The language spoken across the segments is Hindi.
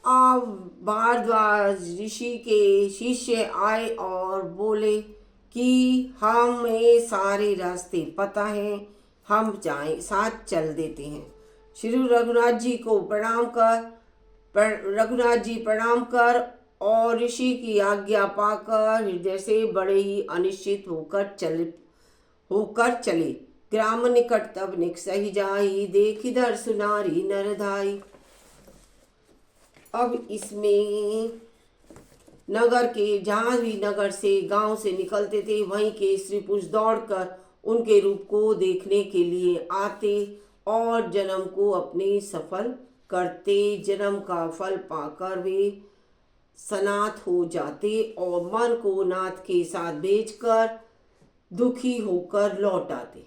अब भारद्वाज ऋषि के शिष्य आए और बोले कि हमें सारे रास्ते पता है, हम जाएं, साथ चल देते हैं। श्री रघुनाथ जी को रघुनाथ जी प्रणाम कर और ऋषि की आज्ञा पाकर हृदय से बड़े ही अनिश्चित होकर चले। ग्राम निकट तब निकसहि जाई, देख इधर सुनारी नरधाई। अब इसमें नगर के जहाँ भी नगर से गांव से निकलते थे वहीं के स्त्री पुरुष दौड़कर उनके रूप को देखने के लिए आते और जन्म को अपने सफल करते। जन्म का फल पाकर वे सनाथ हो जाते और मन को नाथ के साथ भेजकर दुखी होकर लौट आते।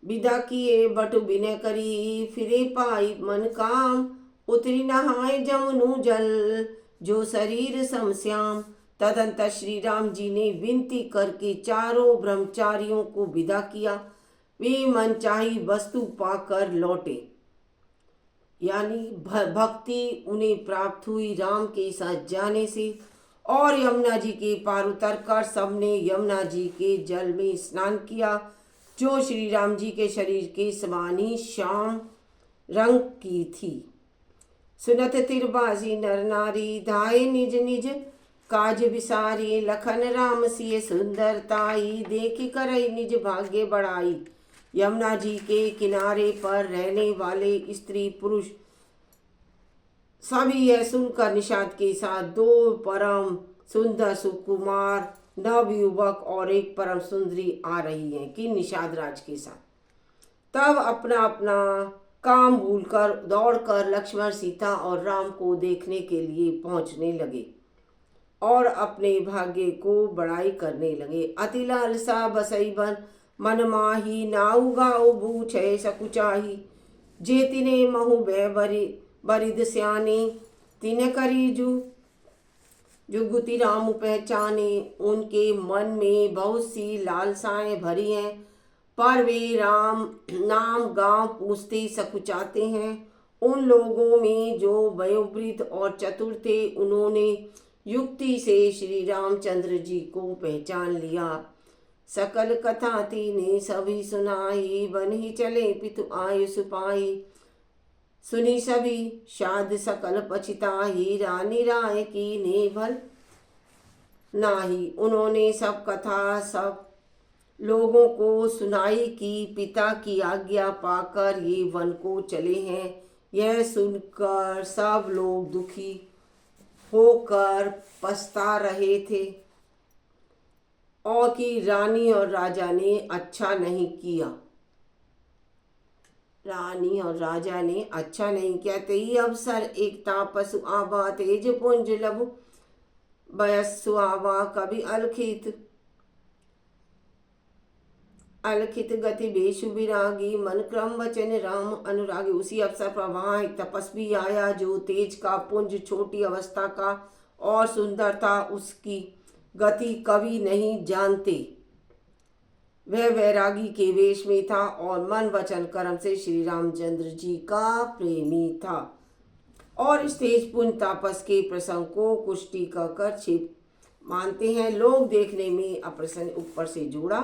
विदा किए बटु बिनय करी, फिरे पाई मन काम, उतरी नहाए जमुनु जल, जो शरीर समश्याम। तदंतर श्री राम जी ने विनती करके चारों ब्रह्मचारियों को विदा किया। वे मनचाही वस्तु पाकर लौटे, यानी भक्ति उन्हें प्राप्त हुई राम के साथ जाने से। और यमुना जी के पार उतर कर सबने यमुना जी के जल में स्नान किया, जो श्री राम जी के शरीर के समान ही श्याम रंग की थी। सुनत तिरबाजी नर नारी, धाये निज निज काज विसारी, लखन राम सिय सुंदरताई, देखी करई निज भाग्य बढ़ाई। यमुना जी के किनारे पर रहने वाले स्त्री पुरुष सभी यह सुनकर निषाद के साथ दो परम सुंदर सुकुमार नवयुवक और एक परम सुंदरी आ रही हैं कि निषाद राज के साथ। तब अपना अपना काम भूलकर दौड़कर लक्ष्मण सीता और राम को देखने के लिए पहुंचने लगे और अपने भाग्य को बड़ाई करने लगे। अति लालसा बसई बन मन माही, नाऊ गाओ भूछय सकुचाही, जे तिने महु बै बरिद स्याने, तिन करी जुगुति राम पहचाने। उनके मन में बहुत सी लालसाएं भरी हैं, पर वे राम नाम गांव पूछते सकुचाते हैं। उन लोगों में जो वयोवृद्ध और चतुर थे, उन्होंने युक्ति से श्री रामचंद्र जी को पहचान लिया। सकल कथा तीने सभी सुनाई, बन ही चले पितु आयुष पाई। सुनी सभी शाद सकल पछिताही, रानी राय की ने भल नाही। उन्होंने सब कथा सब लोगों को सुनाई कि पिता की आज्ञा पाकर ये वन को चले हैं। यह सुनकर सब लोग दुखी होकर पछता रहे थे और कि रानी और राजा ने अच्छा नहीं किया। रानी और राजा ने अच्छा नहीं किया। ते ही अवसर एक तापसु आवा, तेज पुंज लभु बयस्सु आवा, कवि अलखित गति बेशु विरागी, मन क्रम वचन राम अनुरागी। उसी अवसर पर वहां एक तपस्वी आया जो तेज का पुंज, छोटी अवस्था का और सुंदर था। उसकी गति कवि नहीं जानते। वह वैरागी के वेश में था और मन वचन कर्म से श्री रामचंद्र जी का प्रेमी था। और इस तेज पुंज तापस के प्रसंग को कुष्टी कहकर छिप मानते हैं। लोग देखने में अप्रसन्न ऊपर से जोड़ा।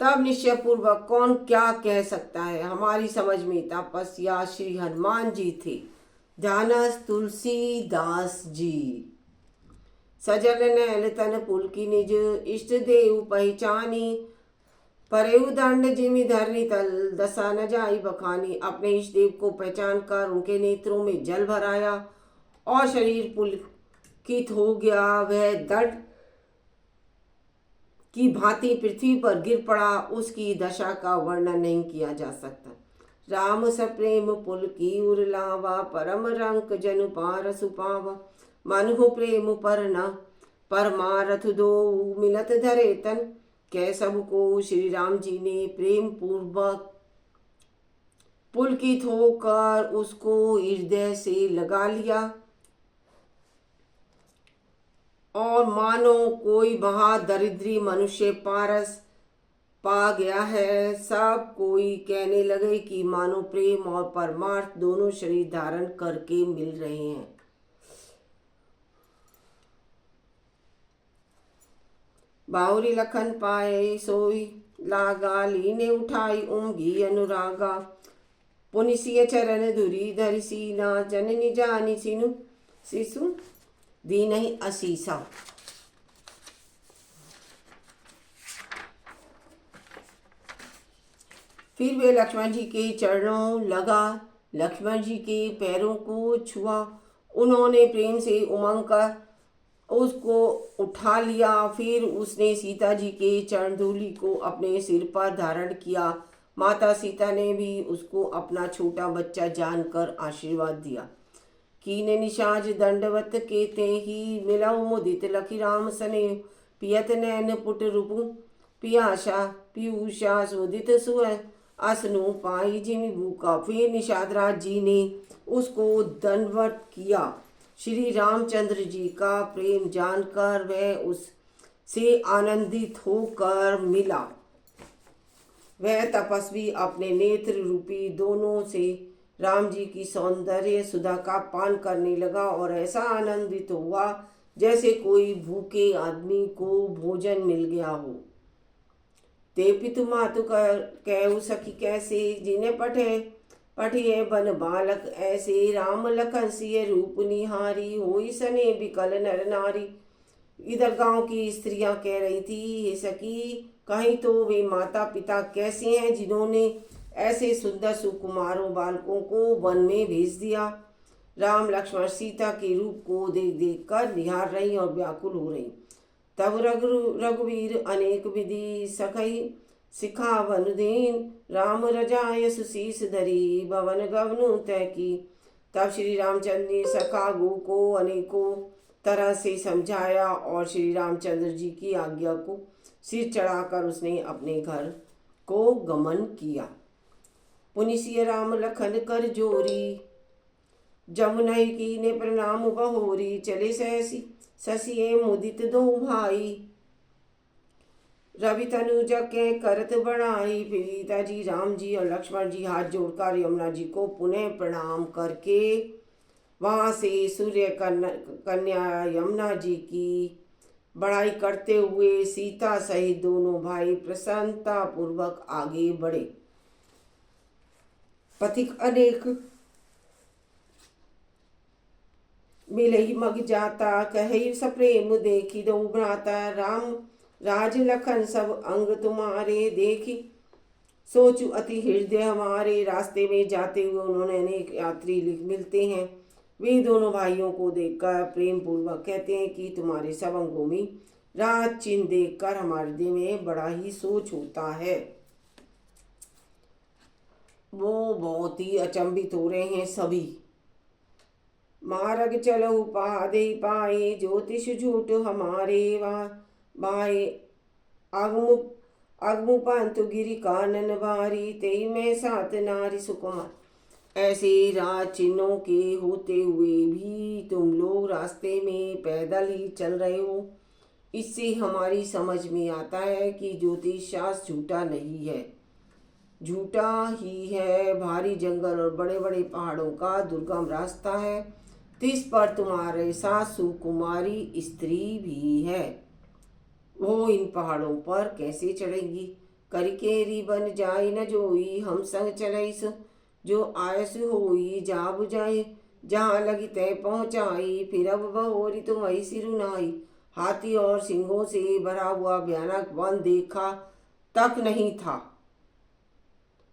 तब निश्चय पूर्वक कौन क्या कह सकता है। हमारी समझ में तपस्या श्री हनुमान जी थे। ध्यानस तुलसीदास जी। सजल नैन तन पुलकी निज, इष्ट देव पहचानी, परेउ दंड जिमि धरनी तल, दशा न जाई बखानी। अपने इष्ट देव को पहचान कर उनके नेत्रों में जल भराया और शरीर पुलकित हो गया। वह दंड की भांति पृथ्वी पर गिर पड़ा। उसकी दशा का वर्णन नहीं किया जा सकता। राम सप्रेम पुलकी उरलावा, परम रंक जनु पार सुपावा, मनु प्रेम पर न परमारथ दो, मिलत धरे तन कै सबको। श्री राम जी ने प्रेम पूर्वक पुलकित होकर उसको हृदय से लगा लिया और मानो कोई महादरिद्री मनुष्य पा गया है। सब कोई कहने लगे कि मानो प्रेम और परमार्थ दोनों शरीर धारण करके मिल रहे हैं। बाहुरी लखन पाए सोई लागा, लीने उठाई उमगी अनुरागा। पुनिसिय चरण धुरी धरि सीना, जननी जानी सिनु शिशु दीनहि असीसा। फिर वे लक्ष्मण जी के चरणों लगा, लक्ष्मण जी के पैरों को छुआ। उन्होंने प्रेम से उमंग कर उसको उठा लिया। फिर उसने सीता जी के चरण धूलि को अपने सिर पर धारण किया। माता सीता ने भी उसको अपना छोटा बच्चा जानकर आशीर्वाद दिया। कीने निशाज दंडवत केते ही, मिलऊ मुदित लखी राम सने। पियत नैन पुट रूपु पियाशा, पीयूषा सुदित सुअ असनु पाई जिमि भूखा। फिर निषाद राज जी ने उसको दंडवत किया। श्री रामचंद्र जी का प्रेम जानकर वह उससे आनंदित होकर मिला। वह तपस्वी अपने नेत्र रूपी दोनों से राम जी की सौंदर्य सुधा का पान करने लगा और ऐसा आनंदित हुआ जैसे कोई भूखे आदमी को भोजन मिल गया हो। ते पितु मातु कहु सखी कैसे, जिन्हें पठिए बन बालक ऐसे। राम लखन सिय रूप निहारी, होई सने बिकल नर नारी। इधर गांव की स्त्रियां कह रही थी, हे सखी कहीं तो वे माता पिता कैसे हैं जिन्होंने ऐसे सुंदर सुकुमारों बालकों को वन में भेज दिया। राम लक्ष्मण सीता के रूप को देख देख कर निहार रही और व्याकुल हो रही। तब रघुवीर अनेक विधि सखई सिखावन दीन, राम रजाय सुशीष धरी भवन गवनु तय की। तब श्री रामचंद्र ने सखा गो को अनेकों तरह से समझाया और श्री रामचंद्र जी की आज्ञा को सिर चढ़ाकर उसने अपने घर को गमन किया। पुनिसिय राम लखन कर जोरी, जमुनई की ने प्रणाम बहोरी। चले सहसी ससिए मुदित दो भाई, रवि तनुज के करत बढ़ाई। फिर सीता जी राम जी और लक्ष्मण जी हाथ जोड़कर यमुना जी को पुनः प्रणाम करके वहां से सूर्य कन्या यमुना जी की बड़ाई करते हुए सीता सहित दोनों भाई प्रसन्नता पूर्वक आगे बढ़े। पथिक अनेक मिले ही मग जाता, कहे सप्रेम देखी दो भ्राता। राम राज लखन सब अंग तुम्हारे, देखी सोचु अति हृदय हमारे। रास्ते में जाते हुए उन्होंने अनेक यात्री मिलते हैं। वे दोनों भाइयों को देखकर प्रेम पूर्वक कहते हैं कि तुम्हारे सब अंगों में राज चिन्ह देखकर हमारे दिल में बड़ा ही सोच होता है। वो बहुत ही अचंभित हो रहे हैं सभी। मार्ग चलो पादे पाए, ज्योतिष झूठ हमारे बाए। अगमु पंतु गिरी कानन बारी, तेई में सात नारी सुकुमार। ऐसे राज चिन्हों के होते हुए भी तुम लोग रास्ते में पैदल ही चल रहे हो। इससे हमारी समझ में आता है कि ज्योतिष शास्त्र झूठा नहीं है, झूठा ही है। भारी जंगल और बड़े बड़े पहाड़ों का दुर्गम रास्ता है, जिस पर तुम्हारे साथ सुकुमारी स्त्री भी है। वो इन पहाड़ों पर कैसे चढ़ेगी? करिकेरी बन जाई न जोई, हम संग चलई सो जो आयस होई। जा बुझाई जहाँ लगी तय पहुँचाई, फिर अब बहोरी तुम वही सिरुनाई। हाथी और सिंहों से भरा हुआ भयानक वन देखा तक नहीं था।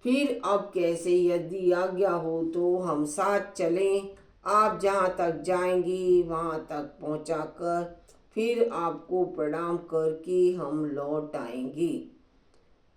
फिर अब कैसे, यदि आज्ञा हो तो हम साथ चलें। आप जहाँ तक जाएंगी वहाँ तक पहुँचाकर फिर आपको प्रणाम करके हम लौट आएंगे।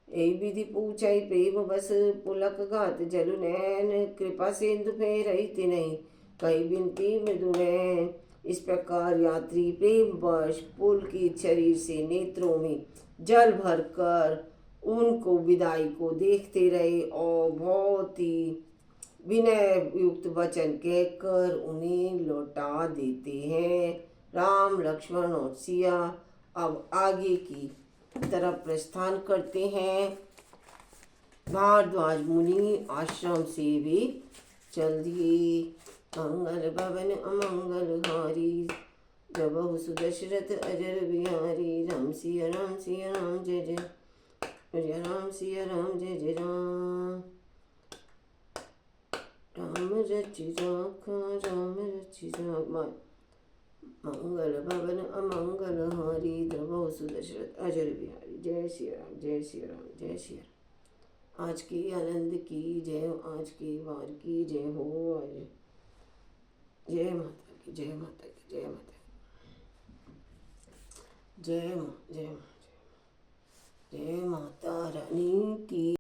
ए विधि पूछई प्रेम बस, पुलक गात जलु नैन। कृपा सिंधु फेरई नहीं, कई बिनती मृदु नैन। इस प्रकार यात्री प्रेम वश पुल के शरीर से नेत्रों में जल भरकर उनको विदाई को देखते रहे और बहुत ही विनय युक्त वचन कहकर उन्हें लौटा देते हैं। राम लक्ष्मण और सिया अब आगे की तरफ प्रस्थान करते हैं। भारद्वाज मुनि आश्रम से भी चल दिए। मंगल भवन अमंगल हारी, जब सुदशरथ अजर बिहारी। राम सिया राम सिया राम जय जय जय राम सिया राम जय जय राम। राम रचि राखा राम रचि राखा, मंगल भवन अमंगल हारी, द्रवो सुदशरथ अजर बिहारी। जय श्री राम जय श्री राम जय श्री राम। आज की आनंद की जय, आज की वार की जय हो। आज जय माता की जय माता की जय माता की जय माँ जय माँ जय माता रानी की।